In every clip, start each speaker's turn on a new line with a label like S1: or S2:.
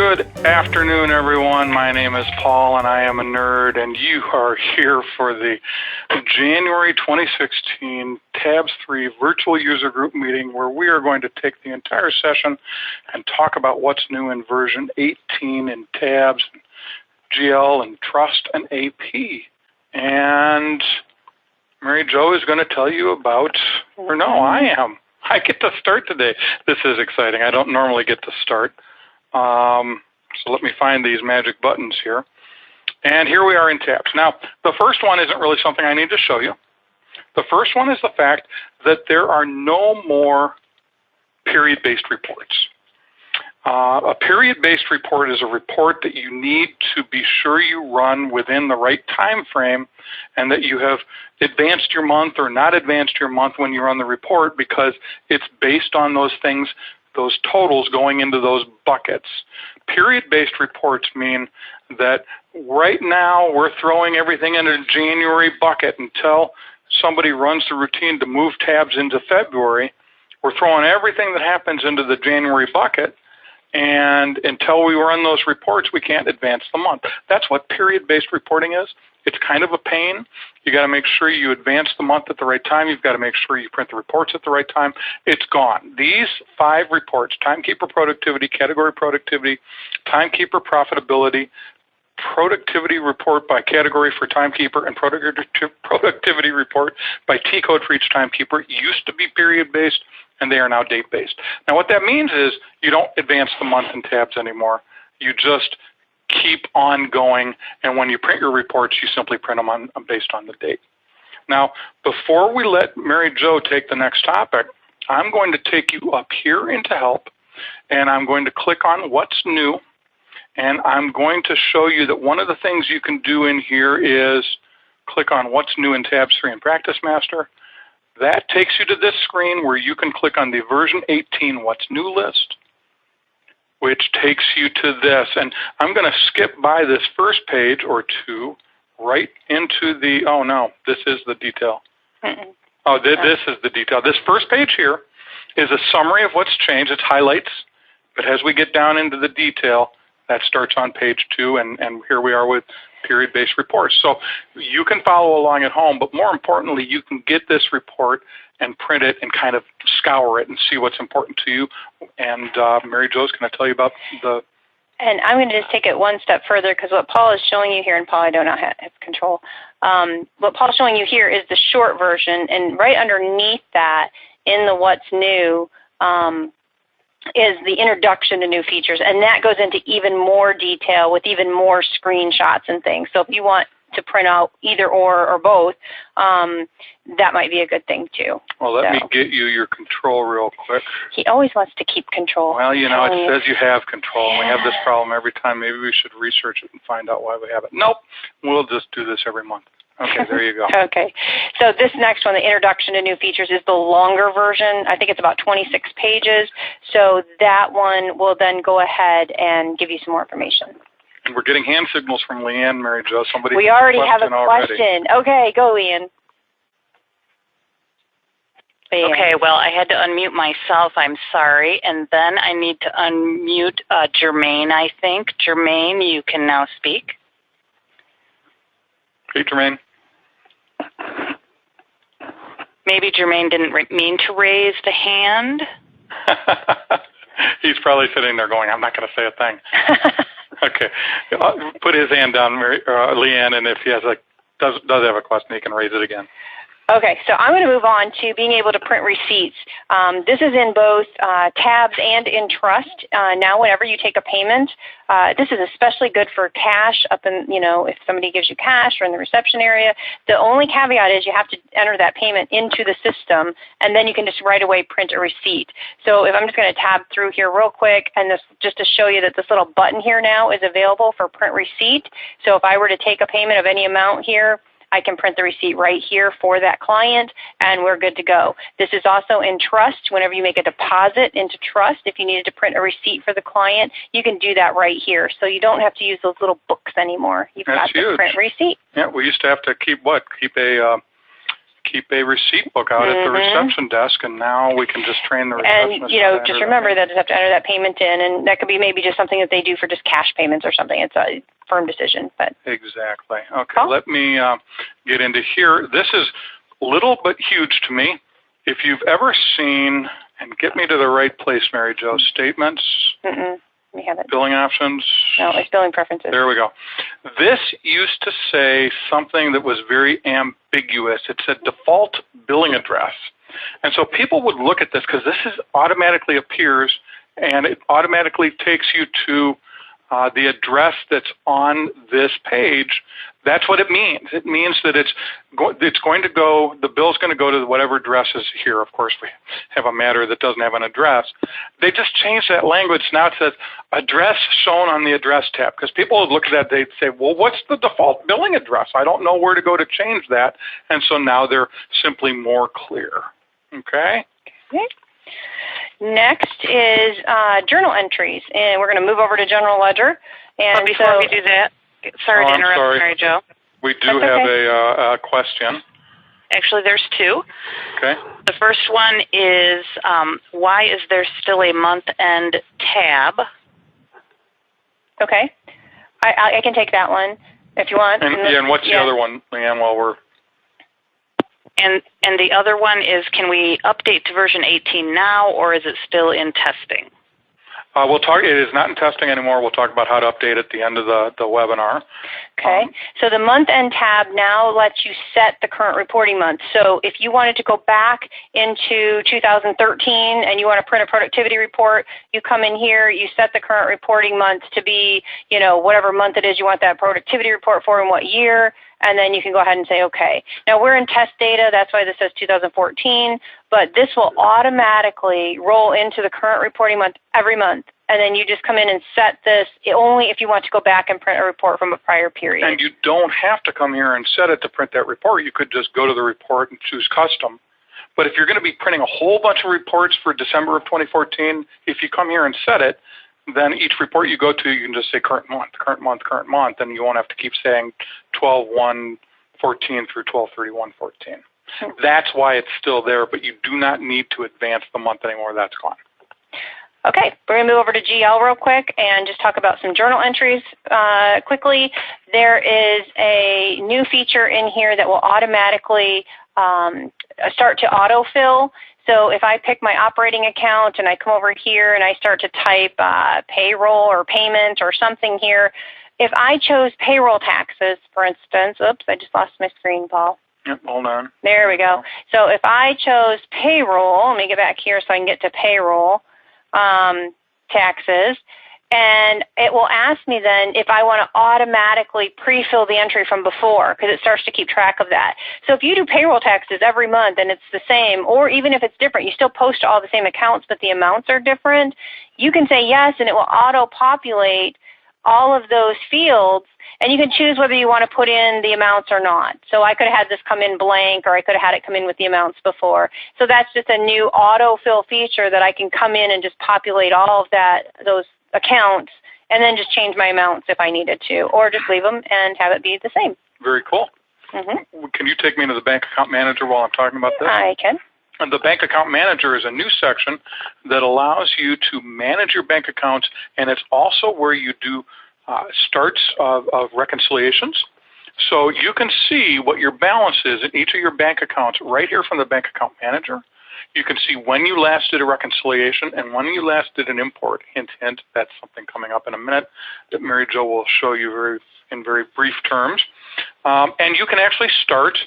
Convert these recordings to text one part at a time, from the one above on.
S1: Good afternoon, everyone. My name is Paul, and I am a nerd, and you are here for the January 2016 Tabs3 virtual user group meeting, where we are going to take the entire session and talk about what's new in version 18 in Tabs, GL, and Trust, and AP. And Mary Jo is going to tell you about, or no, I am. I get to start today. This is exciting. I don't normally get to start. So let me find these magic buttons here. And here we are in Tabs. Now, the first one isn't really something I need to show you. The first one is the fact that there are no more period-based reports. A period-based report is a report that you need to be sure you run within the right time frame and that you have advanced your month or not advanced your month when you run the report, because it's based on those things, those totals going into those buckets. Period-based reports mean that right now we're throwing everything into the January bucket until somebody runs the routine to move tabs into February. We're throwing everything that happens into the January bucket, and until we run those reports, we can't advance the month. That's what period-based reporting is. It's kind of a pain. You got to make sure you advance the month at the right time. You've got to make sure you print the reports at the right time. It's gone. These 5 reports, Timekeeper Productivity, Category Productivity, Timekeeper Profitability, Productivity Report by Category for Timekeeper, and Productivity Report by T-code for each Timekeeper, used to be period-based, and they are now date-based. Now, what that means is you don't advance the month in tabs anymore. You just keep on going, and when you print your reports, you simply print them based on the date. Now, before we let Mary Jo take the next topic, I'm going to take you up here into Help, and I'm going to click on What's New, and I'm going to show you that one of the things you can do in here is click on What's New in Tabs 3 and Practice Master. That takes you to this screen where you can click on the version 18 What's New list, which takes you to this. And I'm going to skip by this first page or two right into the, oh no, this is the detail. Oh, this is the detail. This first page here is a summary of what's changed. It's highlights, but as we get down into the detail, that starts on page 2, and here we are with period-based reports. So you can follow along at home, but more importantly, you can get this report and print it and kind of scour it and see what's important to you. And Mary Jo's going to tell you about the...
S2: And I'm going to just take it one step further, because what Paul is showing you here, and Paul, I do not have control, what Paul's showing you here is the short version, and right underneath that, in the What's New, is the introduction to new features, and that goes into even more detail with even more screenshots and things. So if you want to print out either or both, that might be a good thing too.
S1: Well, let me get you your control real quick.
S2: He always wants to keep control.
S1: Well, you know, it says you have control. Yeah. We have this problem every time. Maybe we should research it and find out why we have it. Nope, we'll just do this every month. Okay, there you go.
S2: Okay. So this next one, the introduction to new features, is the longer version. I think it's about 26 pages. So that one will then go ahead and give you some more information.
S1: And we're getting hand signals from Leanne, Mary Jo. Somebody
S2: we already have a question. Okay, go, Leanne.
S3: Okay, well, I had to unmute myself. I'm sorry. And then I need to unmute Jermaine, I think. Jermaine, you can now speak.
S1: Hey, Jermaine.
S3: Maybe Jermaine didn't mean to raise the hand.
S1: He's probably sitting there going, I'm not going to say a thing. Okay. Put his hand down, Leanne, and if he has does have a question, he can raise it again.
S2: Okay, so I'm going to move on to being able to print receipts. This is in both Tabs and in Trust. Now, whenever you take a payment, this is especially good for cash up in, if somebody gives you cash or in the reception area. The only caveat is you have to enter that payment into the system, and then you can just right away print a receipt. So if I'm just going to tab through here real quick, and this just to show you that this little button here now is available for print receipt. So if I were to take a payment of any amount here, I can print the receipt right here for that client, and we're good to go. This is also in Trust. Whenever you make a deposit into Trust, if you needed to print a receipt for the client, you can do that right here. So you don't have to use those little books anymore. You've got the print receipt.
S1: Yeah, we used to have to keep a keep a receipt book out at the reception desk, and now we can just train the receptionist.
S2: And, you know, just remember that they have to enter that payment in, and that could be maybe just something that they do for just cash payments or something. It's a firm decision. But
S1: exactly. Okay, let me get into here. This is little but huge to me. If you've ever seen, and get me to the right place, Mary Jo, statements.
S2: We have it.
S1: Billing options.
S2: No, it's billing preferences.
S1: There we go. This used to say something that was very ambiguous. It said default billing address. And so people would look at this because this is automatically appears and it automatically takes you to the address that's on this page. That's what it means. It means that it's going to go, the bill's going to go to whatever address is here. Of course, we have a matter that doesn't have an address. They just changed that language. Now it says address shown on the address tab, because people would look at that, they'd say, well, what's the default billing address? I don't know where to go to change that. And so now they're simply more clear. Okay?
S2: Next is journal entries, and we're going to move over to General Ledger. And
S3: before we do that, sorry to interrupt, Mary Jo.
S1: We do have a question.
S3: Actually, there's two.
S1: Okay.
S3: The first one is, why is there still a month-end tab?
S2: Okay. I can take that one if you want.
S1: And what's the other one, Leanne, while we're...
S3: And the other one is, can we update to version 18 now, or is it still in testing?
S1: We'll talk. It is not in testing anymore. We'll talk about how to update at the end of the webinar.
S2: Okay. So the month-end tab now lets you set the current reporting month. So if you wanted to go back into 2013 and you want to print a productivity report, you come in here, you set the current reporting month to be, you know, whatever month it is you want that productivity report for and what year, and then you can go ahead and say, okay. Now, we're in test data. That's why this says 2014. But this will automatically roll into the current reporting month every month. And then you just come in and set this only if you want to go back and print a report from a prior period.
S1: And you don't have to come here and set it to print that report. You could just go to the report and choose custom. But if you're going to be printing a whole bunch of reports for December of 2014, if you come here and set it, then each report you go to, you can just say current month, current month, current month, and you won't have to keep saying 12/1/14 through 12/31/14. That's why it's still there, but you do not need to advance the month anymore. That's gone.
S2: Okay, we're going to move over to GL real quick and just talk about some journal entries quickly. There is a new feature in here that will automatically start to autofill. So if I pick my operating account and I come over here and I start to type payroll or payment or something here, if I chose payroll taxes, for instance, oops, I just lost my screen, Paul.
S1: Yep, hold on.
S2: There we go. So if I chose payroll, let me get back here so I can get to payroll taxes, and it will ask me then if I want to automatically pre-fill the entry from before, because it starts to keep track of that. So if you do payroll taxes every month and it's the same, or even if it's different, you still post all the same accounts but the amounts are different, you can say yes and it will auto-populate all of those fields, and you can choose whether you want to put in the amounts or not. So I could have had this come in blank, or I could have had it come in with the amounts before. So that's just a new autofill feature that I can come in and just populate all of those accounts and then just change my amounts if I needed to, or just leave them and have it be the same.
S1: Very cool. Can you take me to the bank account manager while I'm talking about this?
S2: I can.
S1: And the bank account manager is a new section that allows you to manage your bank accounts, and it's also where you do starts of reconciliations. So you can see what your balance is in each of your bank accounts right here from the bank account manager. You can see when you last did a reconciliation and when you last did an import. Hint, hint, that's something coming up in a minute that Mary Jo will show you in very brief terms. And you can actually start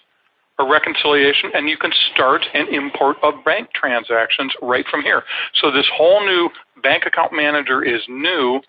S1: a reconciliation, and you can start an import of bank transactions right from here. So this whole new bank account manager is new,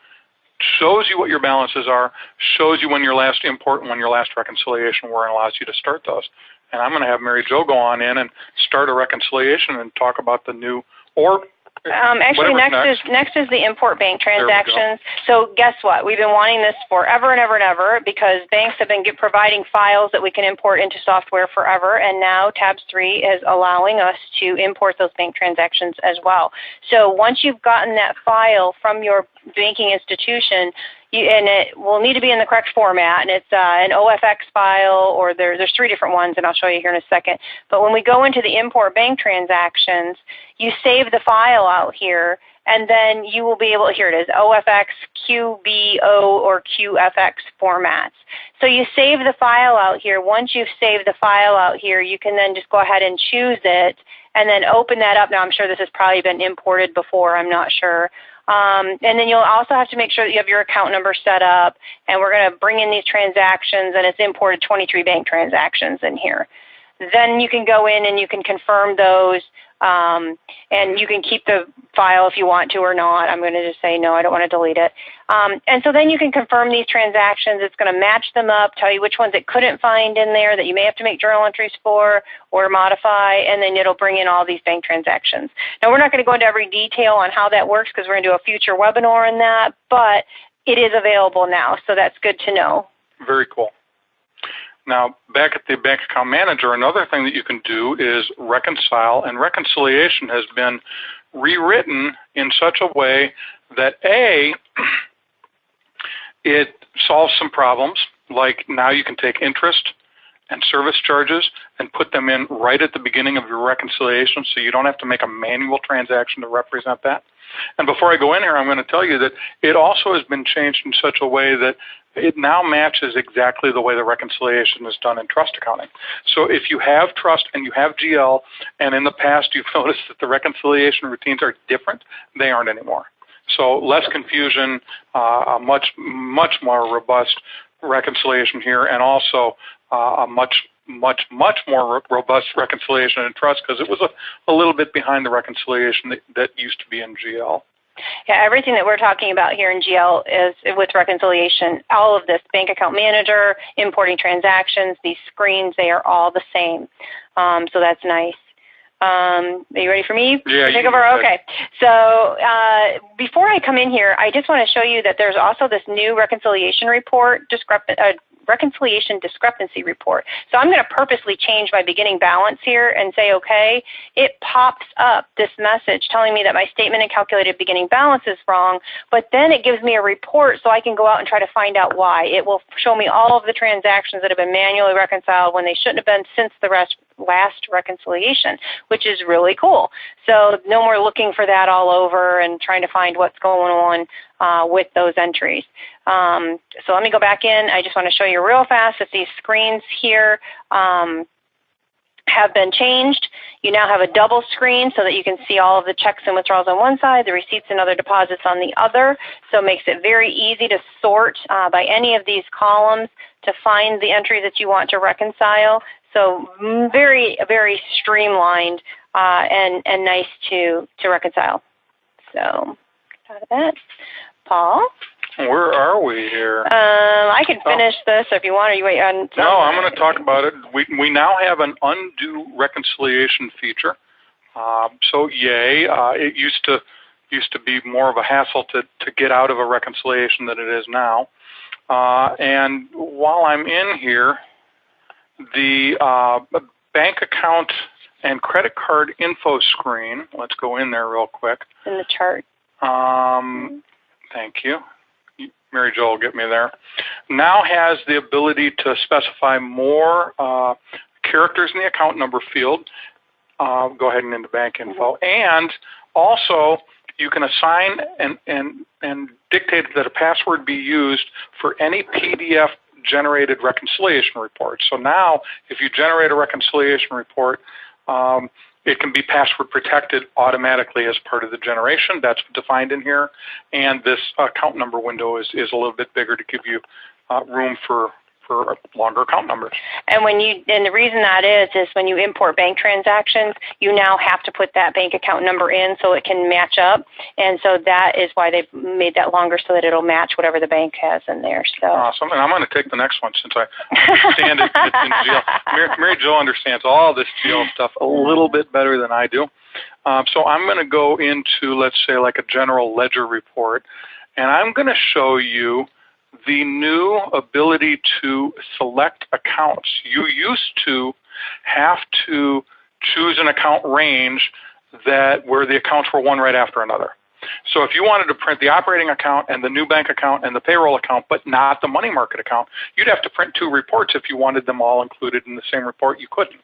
S1: shows you what your balances are, shows you when your last import and when your last reconciliation were, and allows you to start those. And I'm going to have Mary Jo go on in and start a reconciliation and talk about the new, or
S2: actually, next is the import bank transactions. So guess what? We've been wanting this forever and ever and ever, because banks have been providing files that we can import into software forever, and now Tabs3 is allowing us to import those bank transactions as well. So once you've gotten that file from your banking institution, and it will need to be in the correct format, and it's an OFX file, or there's 3 different ones, and I'll show you here in a second. But when we go into the import bank transactions, you save the file out here, and then you will be able, here it is, OFX, QBO, or QFX formats. So you save the file out here. Once you've saved the file out here, you can then just go ahead and choose it, and then open that up. Now, I'm sure this has probably been imported before. I'm not sure. And then you'll also have to make sure that you have your account number set up, and we're going to bring in these transactions, and it's imported 23 bank transactions in here. Then you can go in and you can confirm those, and you can keep the file if you want to or not. I'm going to just say no, I don't want to delete it. And so then you can confirm these transactions. It's going to match them up, tell you which ones it couldn't find in there that you may have to make journal entries for or modify, and then it'll bring in all these bank transactions. Now, we're not going to go into every detail on how that works because we're going to do a future webinar on that, but it is available now, so that's good to know.
S1: Very cool. Now, back at the bank account manager, another thing that you can do is reconcile, and reconciliation has been rewritten in such a way that A, it solves some problems, like now you can take interest and service charges and put them in right at the beginning of your reconciliation, so you don't have to make a manual transaction to represent that. And before I go in here, I'm going to tell you that it also has been changed in such a way that it now matches exactly the way the reconciliation is done in trust accounting. So if you have trust and you have GL, and in the past you've noticed that the reconciliation routines are different, they aren't anymore. So less confusion, a much more robust reconciliation here, and also a much more robust reconciliation in trust, because it was a little bit behind the reconciliation that used to be in GL.
S2: Yeah, everything that we're talking about here in GL is with reconciliation. All of this, bank account manager, importing transactions, these screens, they are all the same. So that's nice. Are you ready for me?
S1: Yeah.
S2: Take over? Okay. So before I come in here, I just want to show you that there's also this new reconciliation report, reconciliation discrepancy report. So I'm going to purposely change my beginning balance here and say, okay, it pops up this message telling me that my statement and calculated beginning balance is wrong, but then it gives me a report so I can go out and try to find out why. It will show me all of the transactions that have been manually reconciled when they shouldn't have been since the last reconciliation, which is really cool. So no more looking for that all over and trying to find what's going on with those entries. So let me go back in. I just want to show you real fast that these screens here have been changed. You now have a double screen so that you can see all of the checks and withdrawals on one side, the receipts and other deposits on the other. So it makes it very easy to sort by any of these columns to find the entry that you want to reconcile. So very, very streamlined and nice to reconcile. So out of that. Paul?
S1: Where are we here?
S2: I can finish this if you want, or you wait on.
S1: No, I'm going to talk about it. We now have an undue reconciliation feature. So yay! It used to be more of a hassle to get out of a reconciliation than it is now. And while I'm in here, the bank account and credit card info screen. Let's go in there real quick.
S2: In the chart.
S1: Thank you. Mary Jo will get me there. Now has the ability to specify more characters in the account number field. Go ahead and into bank info. And also, you can assign and dictate that a password be used for any PDF generated reconciliation report. So now, if you generate a reconciliation report, it can be password protected automatically as part of the generation. That's defined in here. And this account number window is a little bit bigger to give you room for longer account numbers. And
S2: the reason that is when you import bank transactions, you now have to put that bank account number in so it can match up. And so that is why they've made that longer, so that it'll match whatever the bank has in there. So
S1: awesome. And I'm going to take the next one since I understand it. It's in GL. Mary Jo understands all this GL stuff a little bit better than I do. So I'm going to go into, let's say, like a general ledger report, and I'm going to show you the new ability to select accounts. You used to have to choose an account range where the accounts were one right after another. So if you wanted to print the operating account and the new bank account and the payroll account, but not the money market account, you'd have to print 2 reports. If you wanted them all included in the same report, you couldn't.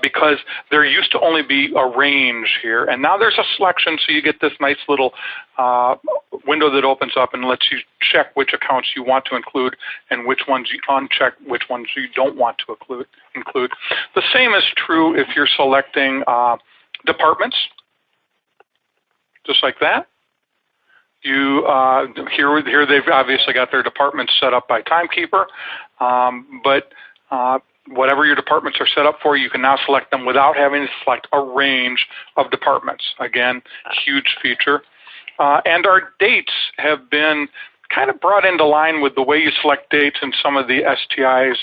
S1: Because there used to only be a range here, and now there's a selection, so you get this nice little window that opens up and lets you check which accounts you want to include and which ones you uncheck, which ones you don't want to include. The same is true if you're selecting departments, just like that. Here they've obviously got their departments set up by Timekeeper, but whatever your departments are set up for, you can now select them without having to select a range of departments. Again, huge feature. And our dates have been kind of brought into line with the way you select dates in some of the STI's,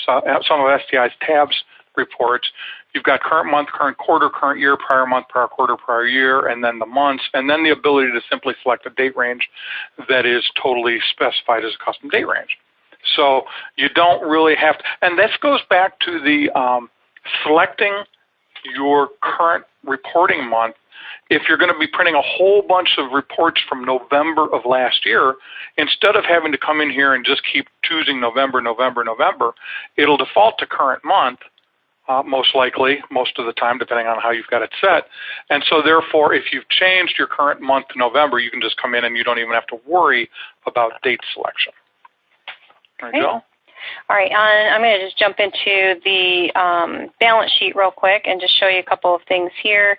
S1: tabs reports. You've got current month, current quarter, current year, prior month, prior quarter, prior year, and then the months, and then the ability to simply select a date range that is totally specified as a custom date range. So you don't really have to, and this goes back to the selecting your current reporting month. If you're going to be printing a whole bunch of reports from November of last year, instead of having to come in here and just keep choosing November, it'll default to current month, most likely, most of the time, depending on how you've got it set. And so therefore, if you've changed your current month to November, you can just come in and you don't even have to worry about date selection. There you go.
S2: All right, I'm going to just jump into the balance sheet real quick and just show you a couple of things here.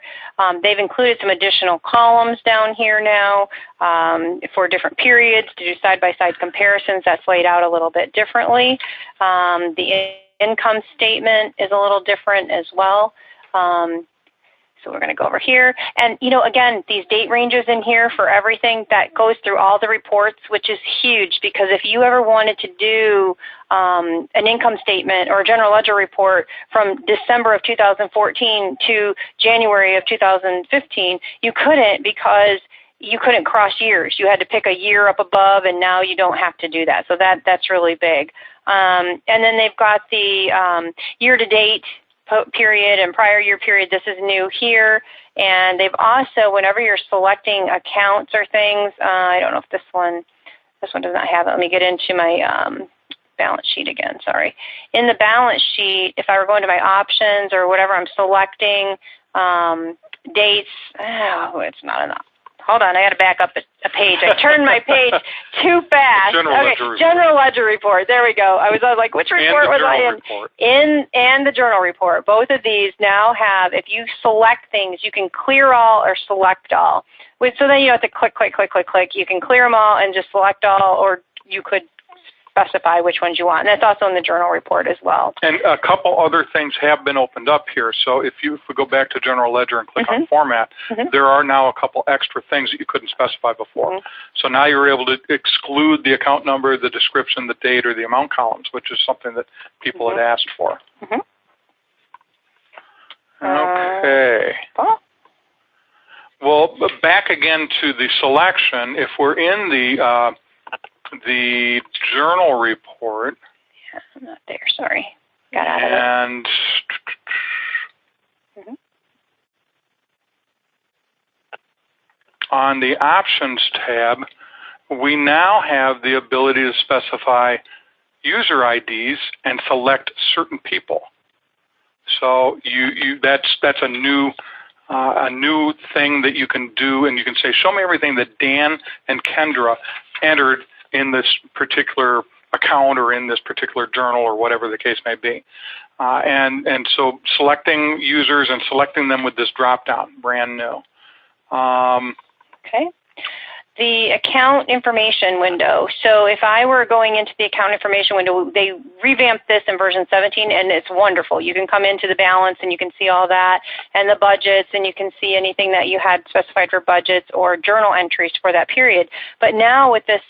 S2: They've included some additional columns down here now for different periods to do side-by-side comparisons. That's laid out a little bit differently. The income statement is a little different as well. So we're going to go over here. And, again, these date ranges in here for everything, that goes through all the reports, which is huge, because if you ever wanted to do an income statement or a general ledger report from December of 2014 to January of 2015, you couldn't, because you couldn't cross years. You had to pick a year up above, and now you don't have to do that. So that's really big. And then they've got the year-to-date period and prior year period. This is new here. And they've also, whenever you're selecting accounts or things, I don't know if this one does not have it. Let me get into my balance sheet again, sorry. In the balance sheet, if I were going to my options or whatever I'm selecting, dates, it's not enough. Hold on, I got to back up a page. I turned my page too fast. General ledger report. There we go. I was like, which report was I in? And the journal report. Both of these now have, if you select things, you can clear all or select all. So then you have to click. You can clear them all and just select all, or you could specify which ones you want. And that's also in the journal report as well. And
S1: a couple other things have been opened up here. So if we go back to General Ledger and click on Format, there are now a couple extra things that you couldn't specify before. So now you're able to exclude the account number, the description, the date, or the amount columns, which is something that people had asked for. Okay. Well, back again to the selection. If we're in the journal report.
S2: Yeah, I'm not there, sorry. Got out of it.
S1: And on the options tab, we now have the ability to specify user IDs and select certain people. So that's a new thing that you can do, and you can say, show me everything that Dan and Kendra entered in this particular account or in this particular journal or whatever the case may be. And so selecting users and selecting them with this drop-down, brand new.
S2: Okay. The account information window. So if I were going into the account information window, they revamped this in version 17, and it's wonderful. You can come into the balance, and you can see all that, and the budgets, and you can see anything that you had specified for budgets or journal entries for that period. But now with this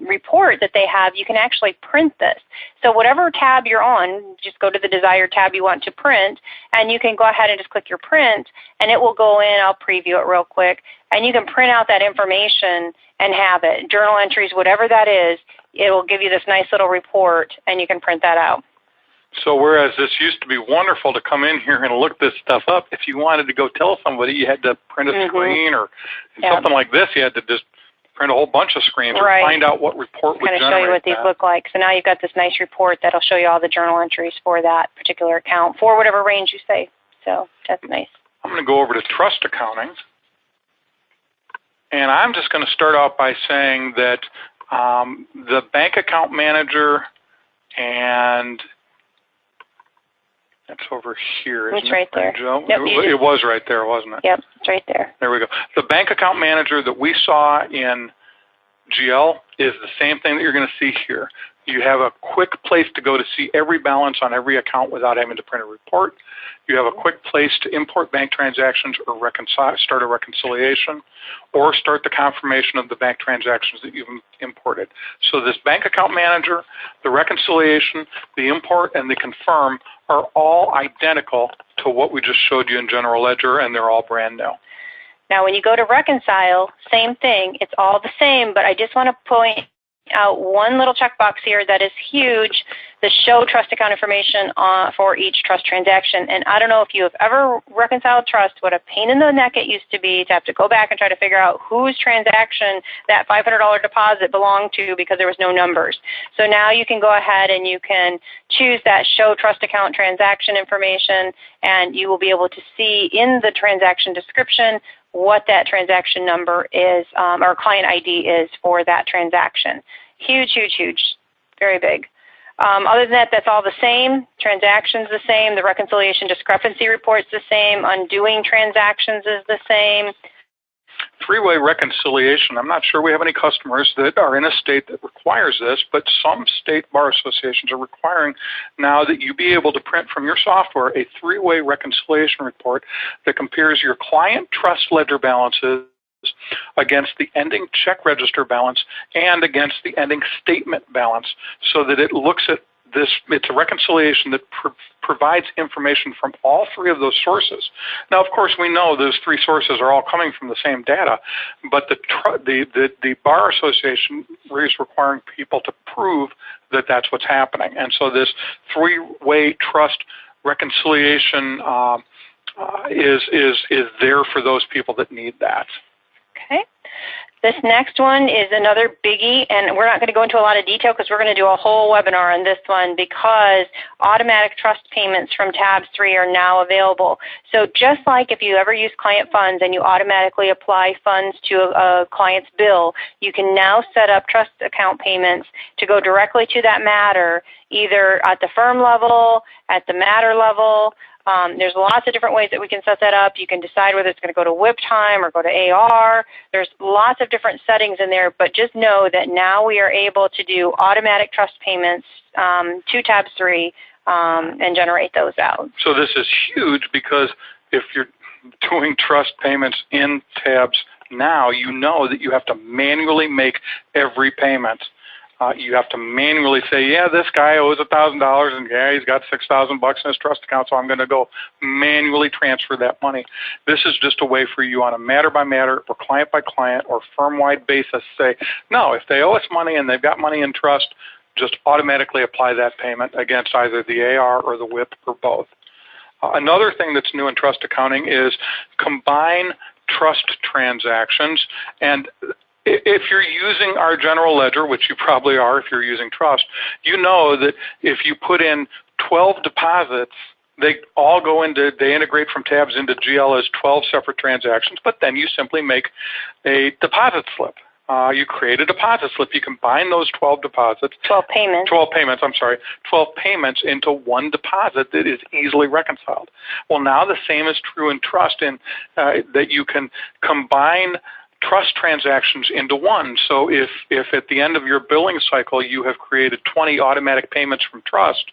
S2: report that they have, you can actually print this. So whatever tab you're on, just go to the desired tab you want to print, and you can go ahead and just click your print, and it will go in. I'll preview it real quick. And you can print out that information and have it. Journal entries, whatever that is, it will give you this nice little report, and you can print that out.
S1: So whereas this used to be wonderful to come in here and look this stuff up, if you wanted to go tell somebody, you had to print a screen, or something like this, you had to just print a whole bunch of screens or find out what report would generate that.
S2: Kind of show you what these look like. So now you've got this nice report that'll show you all the journal entries for that particular account for whatever range you say. So that's nice.
S1: I'm going to go over to trust accounting. And I'm just going to start out by saying that the bank account manager, and that's over here, isn't it?
S2: It's right there.
S1: Joe? Yep, it was right there, wasn't it?
S2: Yep, it's right there.
S1: There we go. The bank account manager that we saw in GL is the same thing that you're going to see here. You have a quick place to go to see every balance on every account without having to print a report. You have a quick place to import bank transactions or start a reconciliation, or start the confirmation of the bank transactions that you've imported. So this bank account manager, the reconciliation, the import, and the confirm are all identical to what we just showed you in General Ledger, and they're all brand new.
S2: Now, when you go to reconcile, same thing. It's all the same, but I just want to point out one little checkbox here that is huge, the show trust account information for each trust transaction. And I don't know if you have ever reconciled trust, what a pain in the neck it used to be to have to go back and try to figure out whose transaction that $500 deposit belonged to because there was no numbers. So now you can go ahead and you can choose that show trust account transaction information, and you will be able to see in the transaction description what that transaction number is, or client ID is for that transaction. Huge, huge, huge, very big. Other than that, that's all the same. Transactions the same. The reconciliation discrepancy report's the same. Undoing transactions is the same.
S1: Three-way reconciliation. I'm not sure we have any customers that are in a state that requires this, but some state bar associations are requiring now that you be able to print from your software a three-way reconciliation report that compares your client trust ledger balances against the ending check register balance and against the ending statement balance, so that it looks at this. It's a reconciliation that provides information from all three of those sources. Now, of course, we know those three sources are all coming from the same data, but the Bar Association is requiring people to prove that that's what's happening. And so this three-way trust reconciliation is there for those people that need that.
S2: Okay. This next one is another biggie, and we're not going to go into a lot of detail because we're going to do a whole webinar on this one, because automatic trust payments from Tabs3 are now available. So just like if you ever use client funds and you automatically apply funds to a client's bill, you can now set up trust account payments to go directly to that matter, either at the firm level, at the matter level. There's lots of different ways that we can set that up. You can decide whether it's going to go to WIP time or go to AR. There's lots of different settings in there, but just know that now we are able to do automatic trust payments to Tabs3 and generate those out.
S1: So this is huge, because if you're doing trust payments in Tabs now, you know that you have to manually make every payment. You have to manually say, yeah, this guy owes $1,000, and yeah, he's got $6,000 in his trust account, so I'm going to go manually transfer that money. This is just a way for you on a matter-by-matter or client-by-client or firm-wide basis say, no, if they owe us money and they've got money in trust, just automatically apply that payment against either the AR or the WIP or both. Another thing that's new in trust accounting is combine trust transactions. And if you're using our general ledger, which you probably are if you're using trust, you know that if you put in 12 deposits, they all they integrate from Tabs into GL as 12 separate transactions, but then you simply make a deposit slip. You create a deposit slip. You combine those 12 deposits.
S2: 12 payments.
S1: 12 payments into one deposit that is easily reconciled. Well, now the same is true in trust, in that you can combine trust transactions into one. So if at the end of your billing cycle you have created 20 automatic payments from trust,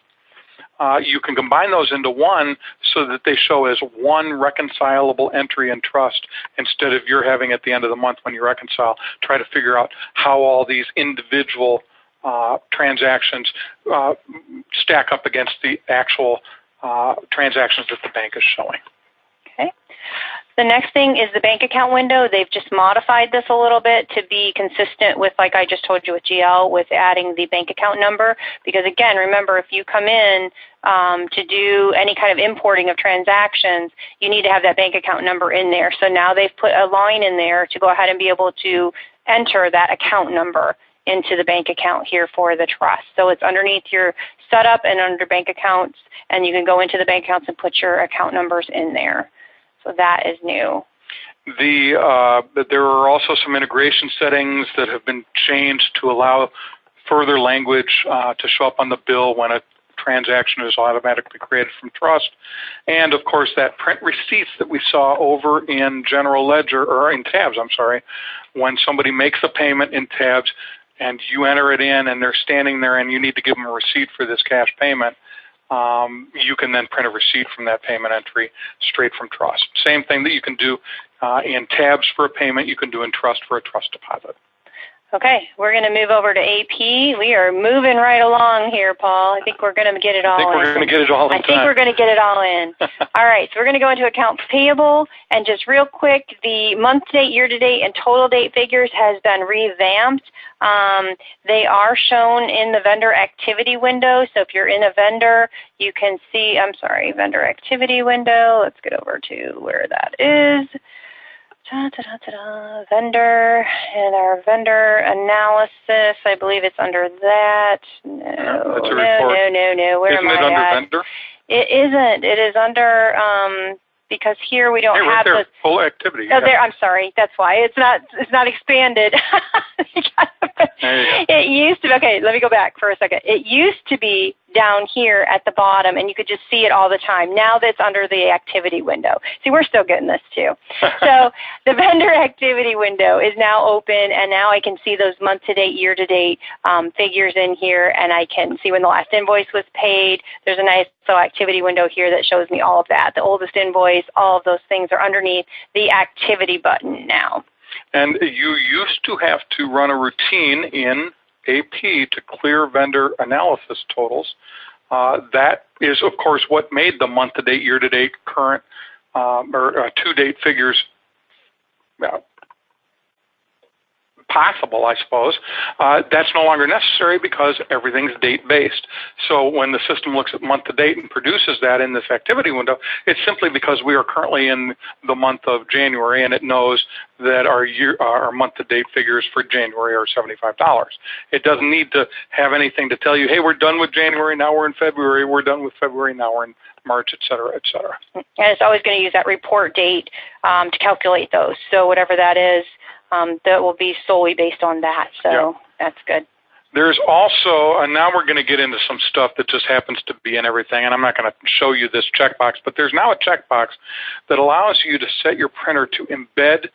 S1: you can combine those into one so that they show as one reconcilable entry in trust, instead of you're having at the end of the month when you reconcile, try to figure out how all these individual transactions stack up against the actual transactions that the bank is showing.
S2: Okay. The next thing is the bank account window. They've just modified this a little bit to be consistent with, like I just told you with GL, with adding the bank account number. Because again, remember, if you come in to do any kind of importing of transactions, you need to have that bank account number in there. So now they've put a line in there to go ahead and be able to enter that account number into the bank account here for the trust. So it's underneath your setup and under bank accounts, and you can go into the bank accounts and put your account numbers in there. So that is new.
S1: There are also some integration settings that have been changed to allow further language to show up on the bill when a transaction is automatically created from trust. And of course, that print receipts that we saw over in General Ledger, or in Tabs, I'm sorry, when somebody makes a payment in Tabs and you enter it in and they're standing there and you need to give them a receipt for this cash payment, you can then print a receipt from that payment entry straight from trust. Same thing that you can do in Tabs for a payment, you can do in trust for a trust deposit.
S2: Okay, we're going to move over to AP. We are moving right along here, Paul. I think we're going to get it all in.
S1: I think we're going to get it all in.
S2: I think we're going to get it all in. All right, so we're going to go into accounts payable. And just real quick, the month-to-date, year-to-date, and total-date figures has been revamped. They are shown in the vendor activity window. So if you're in a vendor, you can see, vendor activity window. Let's get over to where that is. Vendor, and our vendor analysis, I believe it's under that. No. Where
S1: Isn't
S2: am I
S1: it under
S2: at?
S1: vendor?
S2: It isn't. It is under, because here we don't have
S1: there,
S2: the
S1: full activity.
S2: Oh, there. I'm sorry. That's why it's not expanded. It used to be. Okay, let me go back for a second. It used to be down here at the bottom, and you could just see it all the time. Now that's under the activity window. See, we're still getting this too. So the vendor activity window is now open, and now I can see those month-to-date, year-to-date figures in here, and I can see when the last invoice was paid. There's a nice activity window here that shows me all of that. The oldest invoice, all of those things are underneath the activity button now.
S1: And you used to have to run a routine in AP to clear vendor analysis totals. That is, of course, what made the month-to-date, year-to-date, current, or to-date figures possible, I suppose. That's no longer necessary because everything's date-based. So when the system looks at month-to-date and produces that in this activity window, it's simply because we are currently in the month of January, and it knows that our month-to-date figures for January are $75. It doesn't need to have anything to tell you, hey, we're done with January, now we're in February, we're done with February, now we're in March, et cetera, et cetera.
S2: And it's always going to use that report date to calculate those. So whatever that is, that will be solely based on that. So That's good.
S1: There's also, and now we're going to get into some stuff that just happens to be in everything, and I'm not going to show you this checkbox, but there's now a checkbox that allows you to set your printer to embed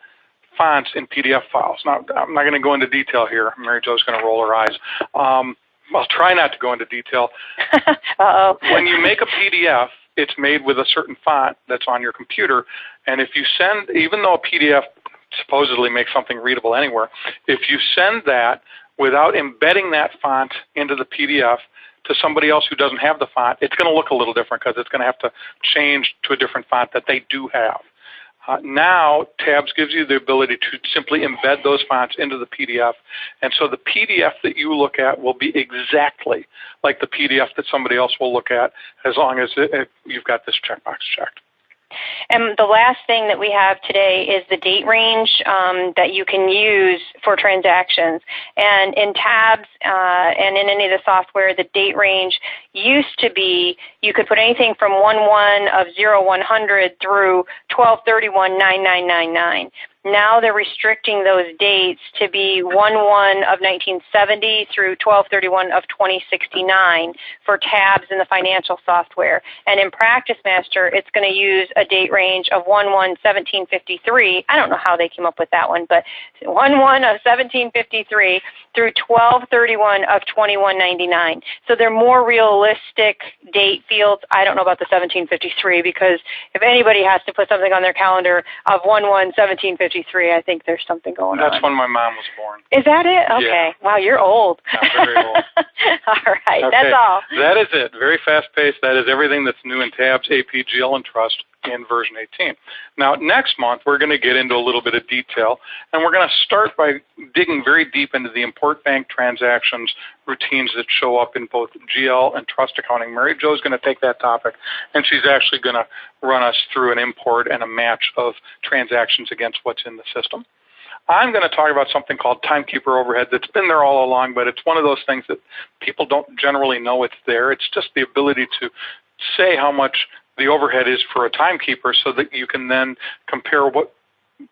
S1: fonts in PDF files. Now, I'm not going to go into detail here. Mary Jo's going to roll her eyes. I'll try not to go into detail.
S2: Uh-oh.
S1: When you make a PDF, it's made with a certain font that's on your computer, and if you send, even though a PDF supposedly makes something readable anywhere, if you send that without embedding that font into the PDF to somebody else who doesn't have the font, it's going to look a little different because it's going to have to change to a different font that they do have. Now, Tabs gives you the ability to simply embed those fonts into the PDF, and so the PDF that you look at will be exactly like the PDF that somebody else will look at as long as you've got this checkbox checked.
S2: And the last thing that we have today is the date range that you can use for transactions. And in Tabs and in any of the software, the date range used to be you could put anything from 1/1 of 0100 through 12/31/9999. Now they're restricting those dates to be 1/1 of 1970 through 12/31 of 2069 for Tabs in the financial software. And in Practice Master, it's going to use a date range of 1/1/1753. I don't know how they came up with that one, but 1/1 of 1753 through 12/31 of 2199. So they're more realistic date fields. I don't know about the 1753 because if anybody has to put something on their calendar of 1/1/1753, I think there's something going on.
S1: That's when my mom was born.
S2: Is that it? Okay.
S1: Yeah.
S2: Wow, you're old.
S1: I'm very old.
S2: All right,
S1: okay.
S2: That's all.
S1: That is it. Very fast-paced. That is everything that's new in Tabs, AP, GL, and Trust. in version 18. Now, next month, we're going to get into a little bit of detail, and we're going to start by digging very deep into the import bank transactions routines that show up in both GL and trust accounting. Mary Jo is going to take that topic, and she's actually going to run us through an import and a match of transactions against what's in the system. I'm going to talk about something called Timekeeper Overheads. It's been there all along, but it's one of those things that people don't generally know it's there. It's just the ability to say how much the overhead is for a timekeeper so that you can then compare what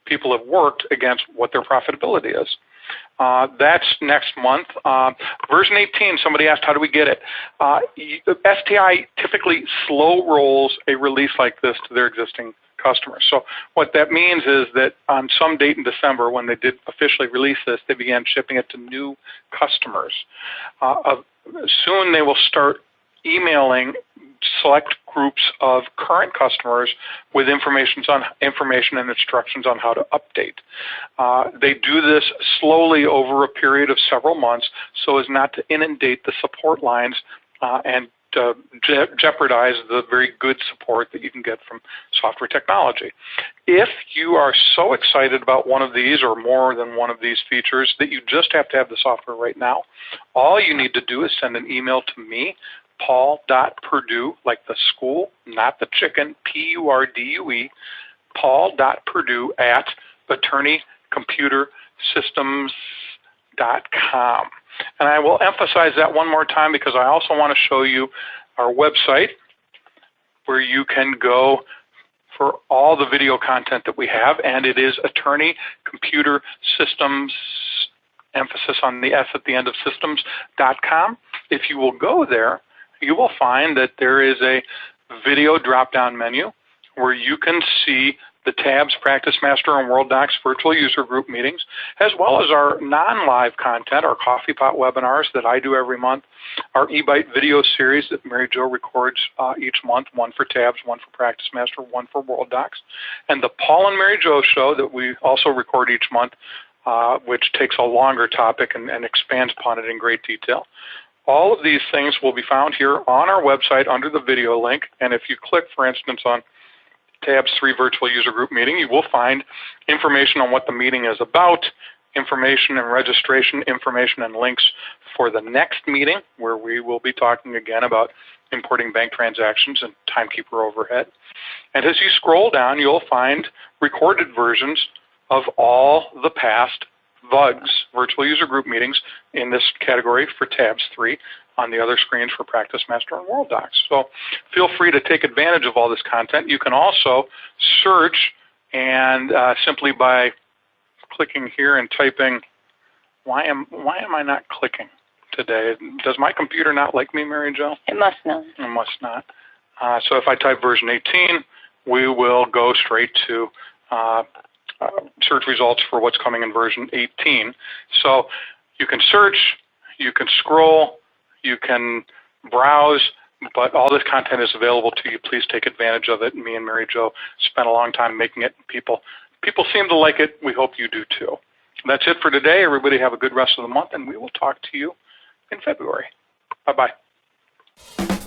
S1: people have worked against what their profitability is. That's next month. Version 18, somebody asked, how do we get it? STI typically slow rolls a release like this to their existing customers. So what that means is that on some date in December, when they did officially release this, they began shipping it to new customers. Soon they will start emailing select groups of current customers with information and instructions on how to update. They do this slowly over a period of several months so as not to inundate the support lines and jeopardize the very good support that you can get from software technology. If you are so excited about one of these or more than one of these features that you just have to have the software right now, all you need to do is send an email to me, paul.purdue, like the school, not the chicken, P-U-R-D-U-E, paul.purdue at attorneycomputersystems.com. And I will emphasize that one more time because I also want to show you our website where you can go for all the video content that we have, and it is Attorney Computer Systems, emphasis on the S at the end of systems.com. If you will go there, you will find that there is a video drop-down menu where you can see the Tabs, Practice Master, and World Docs virtual user group meetings, as well as our non-live content, our Coffee Pot webinars that I do every month, our eBite video series that Mary Jo records each month, one for Tabs, one for Practice Master, one for World Docs, and the Paul and Mary Jo show that we also record each month, which takes a longer topic and expands upon it in great detail. All of these things will be found here on our website under the video link, and if you click, for instance, on Tabs 3 Virtual User Group Meeting, you will find information on what the meeting is about, information and registration, information and links for the next meeting, where we will be talking again about importing bank transactions and Timekeeper Overhead. And as you scroll down, you'll find recorded versions of all the past VUGs, Virtual User Group Meetings, in this category for Tabs 3, on the other screens for Practice Master and World Docs. So feel free to take advantage of all this content. You can also search, and simply by clicking here and typing, why am I not clicking today? Does my computer not like me, Mary Jo?
S2: It must not.
S1: It must not. So if I type version 18, we will go straight to search results for what's coming in version 18. So you can search, you can scroll, you can browse, but all this content is available to you. Please take advantage of it. Me and Mary Jo spent a long time making it. People seem to like it. We hope you do too. That's it for today. Everybody have a good rest of the month, and we will talk to you in February. Bye-bye.